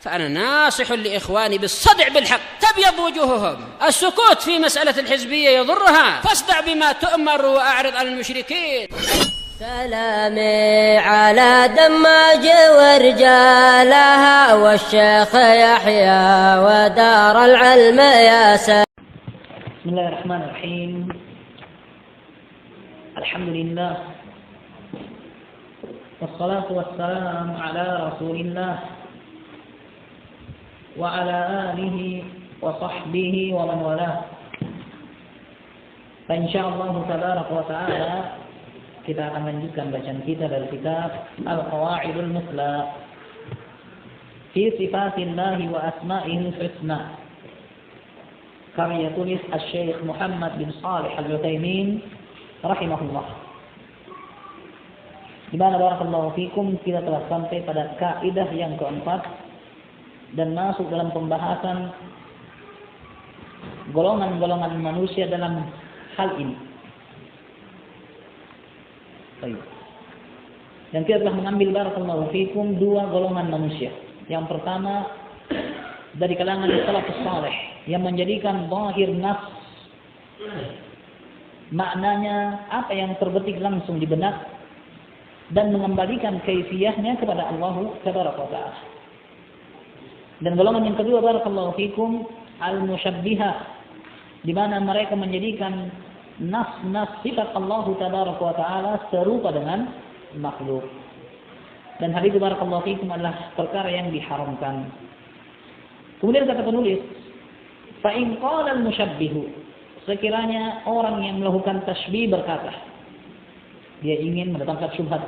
فأنا ناصح لإخواني بالصدع بالحق تبيض وجوههم. السكوت في مسألة الحزبية يضرها، فاصدع بما تؤمر وأعرض عن المشركين. سلامي على دماج ورجالها والشيخ يحيى ودار العلم يا سلام. بسم الله الرحمن الرحيم. الحمد لله والصلاة والسلام على رسول الله وعلى آله وصحبه ومن والاه. Insyaallah tabaraka wa ta'ala kita akan lanjutkan bacaan kita dari kitab Al-Qawaidul Musla fi Sifatillah wa Asma'ihil Husna, karya tulis Asy-Syaikh Muhammad bin Shalih Al-Utsaimin rahimahullah. Di mana barakallahu fikum kita telah sampai pada kaidah yang keempat dan masuk dalam pembahasan golongan-golongan manusia dalam hal ini. Baik. Dan kita telah mengambil barakallahu fikum dua golongan manusia. Yang pertama dari kalangan salafus saleh yang menjadikan zahir nas, maknanya apa yang terbetik langsung di benak dan mengembalikan kaifiyahnya kepada Allah tabaraka wa taala. Dan golongan yang kedua barakallahu fikum al-musyabbihah, di mana mereka menjadikan nas-nas sifat Allah tabaraka wa taala serupa dengan makhluk. Dan hal itu barakallahu fikum adalah perkara yang diharamkan. Kemudian kata penulis, fa in qala al-musyabbihu, sekiranya orang yang melakukan tasybih berkata, dia ingin mendatangkan syubhat,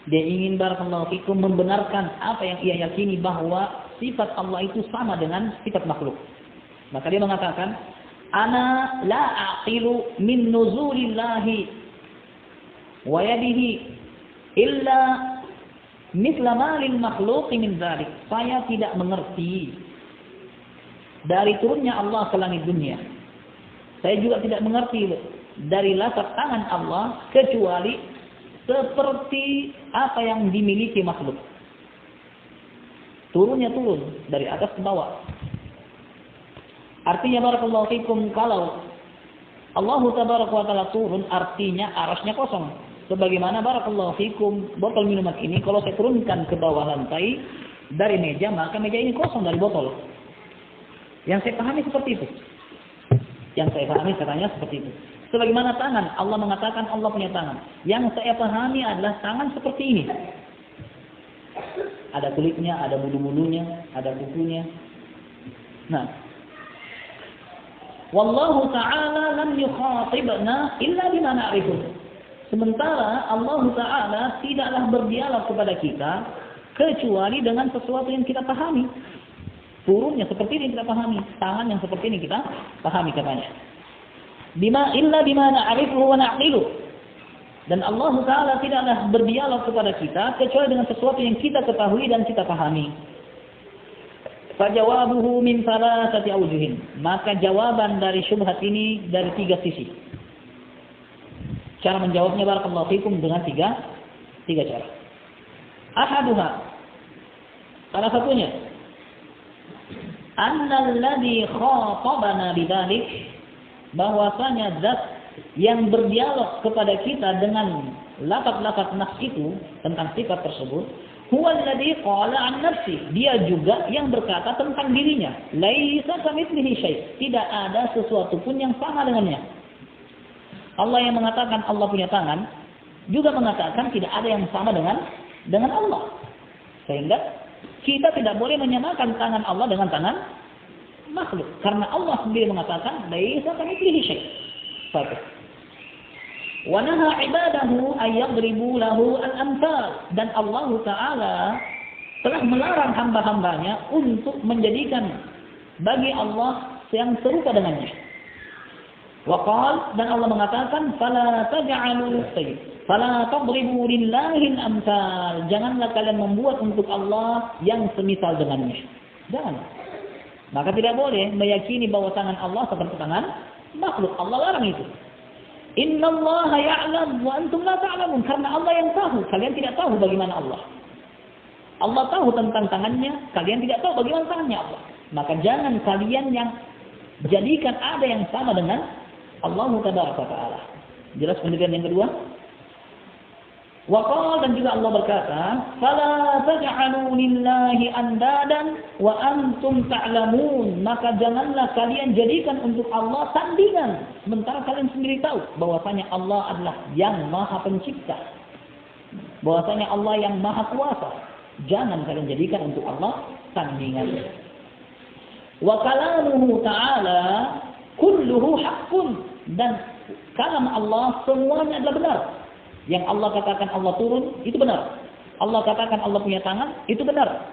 dia ingin barakallahu fikum membenarkan apa yang ia yakini bahwa sifat Allah itu sama dengan sifat makhluk. Maka dia mengatakan, ana la aqilu min nuzulillahi wa yadihi illa mithla ma lil makhluqi min dzalik. Saya tidak mengerti dari turunnya Allah ke langit dunia. Saya juga tidak mengerti dari latar tangan Allah kecuali seperti apa yang dimiliki makhluk. Turunnya turun dari atas ke bawah. Artinya barakallahu fikum, kalau Allah tabaraka wa taala turun, artinya arasnya kosong. Sebagaimana barakallahu fikum botol minuman ini kalau saya turunkan ke bawah lantai dari meja, maka meja ini kosong dari botol. Yang saya pahami seperti itu. Yang saya pahami katanya seperti itu. Sebagaimana tangan, Allah mengatakan Allah punya tangan. Yang saya pahami adalah tangan seperti ini. Ada kulitnya, ada bulu-bulunya, ada kukunya. Nah, wallahu ta'ala lam yukhatibna illa bima na'rifu. Sementara Allah Ta'ala tidaklah berdialog kepada kita kecuali dengan sesuatu yang kita pahami. Turunnya seperti ini kita pahami, tangan yang seperti ini kita pahami katanya. Bima illa bima na'rifu wa na'qilu. Dan Allah Ta'ala tidaklah berdialog kepada kita kecuali dengan sesuatu yang kita ketahui dan kita pahami. Fajawabuhu min thalathati awjuhin. Maka jawaban dari syubhat ini dari tiga sisi. Cara menjawabnya barakallahu fikum dengan tiga cara. Ahaduha, salah satunya, annal ladzi khatabana bidzalik, bahwasanya zat yang berdialog kepada kita dengan lafaz-lafaz nas itu tentang sifat tersebut, huwa alladzi qala an nafsi, dia juga yang berkata tentang dirinya, laisa kamitslihi syai', tidak ada sesuatu pun yang sama dengannya. Allah yang mengatakan Allah punya tangan juga mengatakan tidak ada yang sama dengan Allah. Sehingga kita tidak boleh menyamakan tangan Allah dengan tangan makhluk, karena Allah sendiri mengatakan laisa kamitslihi syai'. Satu. Wa naha ibadahu ay yadribu lahu al-amthal, dan Allah Ta'ala telah melarang hamba-hambanya untuk menjadikan bagi Allah yang serupa dengannya. Wa qala, dan Allah mengatakan fala taj'alu fala tadribu lillahi al-amthal, janganlah kalian membuat untuk Allah yang semisal dengannya. Jangan. Maka tidak boleh meyakini bahwa tangan Allah seperti tangan makhluk. Allah larang itu. Innallaha ya'lam wa antum la ta'lamun, karena Allah yang tahu, kalian tidak tahu bagaimana Allah. Allah tahu tentang tangannya, kalian tidak tahu bagaimana tangannya Allah. Maka jangan kalian yang jadikan ada yang sama dengan Allah Ta'ala. Jelas pendidikan yang kedua? Waqal, dan juga Allah berkata, "Fala taj'alu lillahi andadan wa antum ta'lamun." Maka janganlah kalian jadikan untuk Allah tandingan sementara kalian sendiri tahu bahwasanya Allah adalah yang Maha Pencipta. Bahwasanya Allah yang Maha Kuasa. Jangan kalian jadikan untuk Allah tandingan. Wa kalamuhu ta'ala kulluhu haqqun, dan kalam Allah semuanya adalah benar. Yang Allah katakan Allah turun, itu benar. Allah katakan Allah punya tangan, itu benar.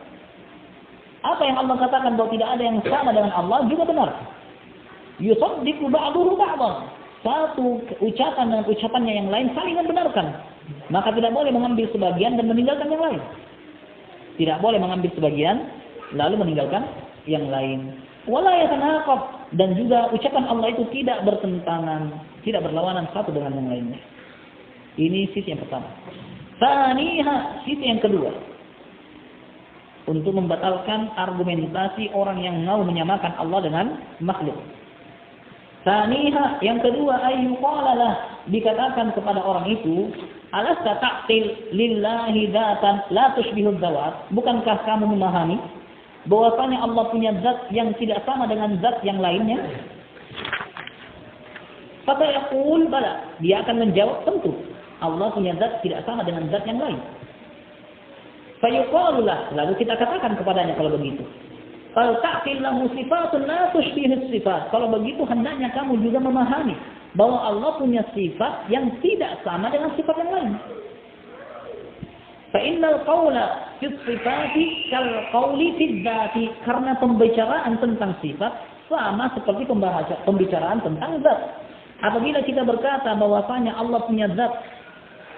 Apa yang Allah katakan bahwa tidak ada yang sama dengan Allah, juga benar. Yusaddiqu ba'duhu ba'dan. Satu ucapan dengan ucapannya yang lain saling membenarkan. Maka tidak boleh mengambil sebagian dan meninggalkan yang lain. Tidak boleh mengambil sebagian, lalu meninggalkan yang lain. Wala yatanaqab, dan juga ucapan Allah itu tidak bertentangan, tidak berlawanan satu dengan yang lainnya. Ini sisi yang pertama. Tsaniha, sisi yang kedua. Untuk membatalkan argumentasi orang yang mau menyamakan Allah dengan makhluk. Tsaniha, yang kedua, ayyuqalalah, dikatakan kepada orang itu, alasta ta'til lillahi dzatan la tushbihu dzawat. Bukankah kamu memahami bahwasanya Allah punya zat yang tidak sama dengan zat yang lainnya? Kata yaqul bala, dia akan menjawab tentu. Allah punya zat tidak sama dengan zat yang lain. Fayuqalulah, lalu kita katakan kepadanya kalau begitu. Kalau ta'til lahu sifatun la tushbihu sifat. Kalau begitu hendaknya kamu juga memahami bahwa Allah punya sifat yang tidak sama dengan sifat yang lain. Fa innal qawla fi sifati kal qawli fi dzati, karena pembicaraan tentang sifat sama seperti pembicaraan tentang zat. Apabila kita berkata bahwasanya Allah punya zat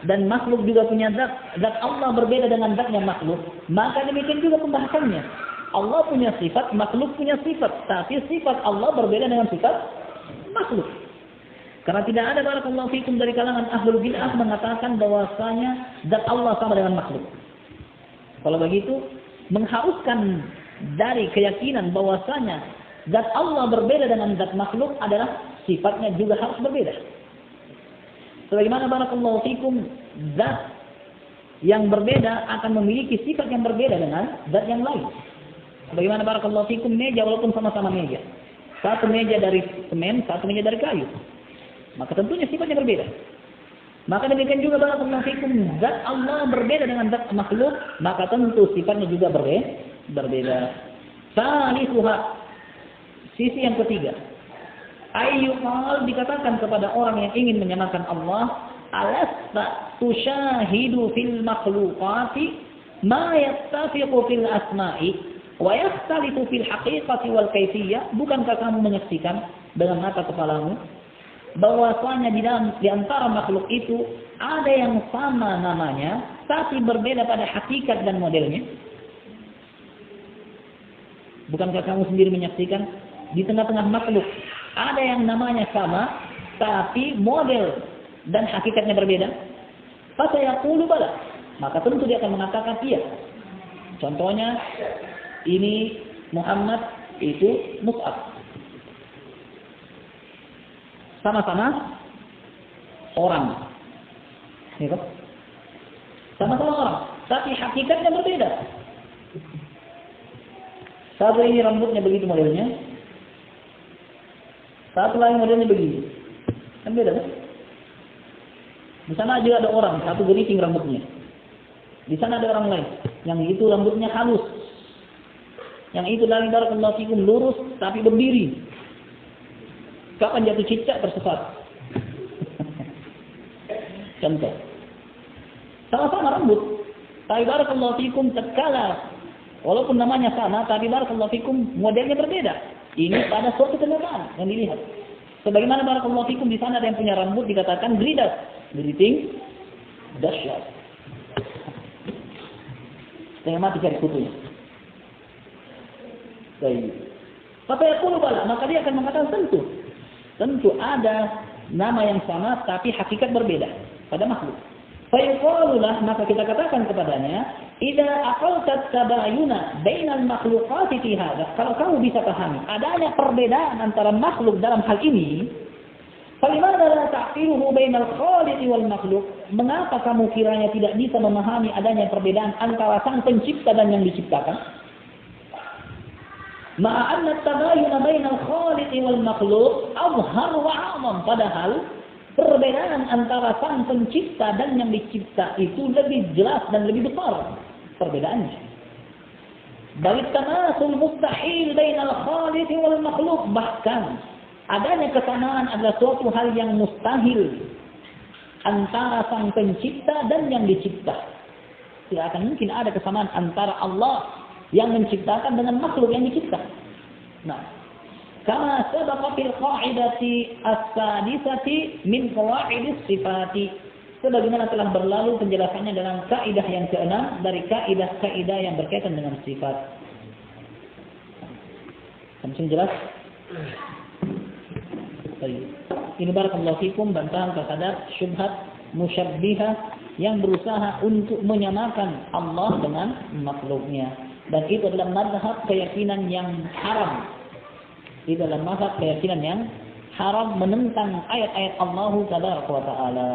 dan makhluk juga punya zat, zat Allah berbeda dengan zatnya makhluk, maka demikian juga pembahasannya. Allah punya sifat, makhluk punya sifat, tapi sifat Allah berbeda dengan sifat makhluk. Karena tidak ada barakallahu fikum dari kalangan ahlul bid'ah mengatakan bahwasanya zat Allah sama dengan makhluk. Kalau begitu, mengharuskan dari keyakinan bahwasanya zat Allah berbeda dengan zat makhluk adalah sifatnya juga harus berbeda. Sebagaimana barakallahu fikum, zat yang berbeda akan memiliki sifat yang berbeda dengan zat yang lain. Sebagaimana barakallahu fikum, meja walaupun sama-sama meja. Satu meja dari semen, satu meja dari kayu. Maka tentunya sifatnya berbeda. Maka demikian juga barakallahu fikum, zat Allah berbeda dengan zat makhluk, maka tentu sifatnya juga berbeda. Salisuha, sisi yang ketiga. Ayyuhal, dikatakan kepada orang yang ingin menyamakan Allah, alasta tusyahidu fil makhluqati ma yattafiqu fil asma'i wa yakhtalifu fil haqiqati wal kaifiyah. Bukankah kamu menyaksikan dengan mata kepalamu bahwasanya di antara makhluk itu ada yang sama namanya tapi berbeda pada hakikat dan modelnya? Bukankah kamu sendiri menyaksikan di tengah-tengah makhluk ada yang namanya sama, tapi model dan hakikatnya berbeda? Fasayaqulu bala, maka tentu dia akan mengatakan iya. Contohnya, ini Muhammad, itu Mus'ab. Sama-sama orang. Ya, sama-sama orang, tapi hakikatnya berbeda. Satu ini rambutnya begitu modelnya, satu lain modelnya begini. Kan beda kan? Di sana juga ada orang, satu geriting rambutnya. Di sana ada orang lain, yang itu rambutnya halus. Yang itu lain barakallahu fikum lurus tapi berdiri. Kapan jatuh cicak tersesat? Contoh. Sama-sama rambut, tapi barakallahu fikum tatkala walaupun namanya sama, tapi barakallahu fikum modelnya berbeda. Ini pada suatu kenyataan yang dilihat. Sebagaimana barakallahu fikum di sana ada yang punya rambut dikatakan geridas, geriting, dahsyat. Setengah mati cari kutunya. Baik. Apa yang pun bala, maka dia akan mengatakan tentu ada nama yang sama tapi hakikat berbeda pada makhluk. Fayaqalulah, maka kita katakan kepadanya, Idza aqalta tabayuna bainal makhluqati fi hadha, kalau kamu bisa pahami adanya perbedaan antara makhluk dalam hal ini, falimana la ta'qiluhu bainal khaliq wal makhluq, mengapa kamu kiranya tidak bisa memahami adanya perbedaan antara sang pencipta dan yang diciptakan? Ma'a anna tabayuna bainal khaliq wal makhluq azhar wa 'azam, padahal perbedaan antara sang pencipta dan yang dicipta itu lebih jelas dan lebih besar perbedaannya. Bal tamasul mustahil bainal khaliq wal makhluq, bahkan adanya kesamaan adalah suatu hal yang mustahil antara sang pencipta dan yang dicipta. Tidak akan mungkin ada kesamaan antara Allah yang menciptakan dengan makhluk yang dicipta. Nah, kama sabaqa fil qa'idati as-sadisati min qawaidis sifati, sebagaimana telah berlalu penjelasannya dalam kaidah yang ke-6 dari kaidah-kaidah yang berkaitan dengan sifat. Sampai jelas? Baik. Ini barakallahu fikum bantahan terhadap syubhat musyabbihah yang berusaha untuk menyamakan Allah dengan makhluknya. Dan itu adalah mazhab keyakinan yang haram. Itu adalah mazhab keyakinan yang haram, menentang ayat-ayat Allah Tabaraka wa Ta'ala.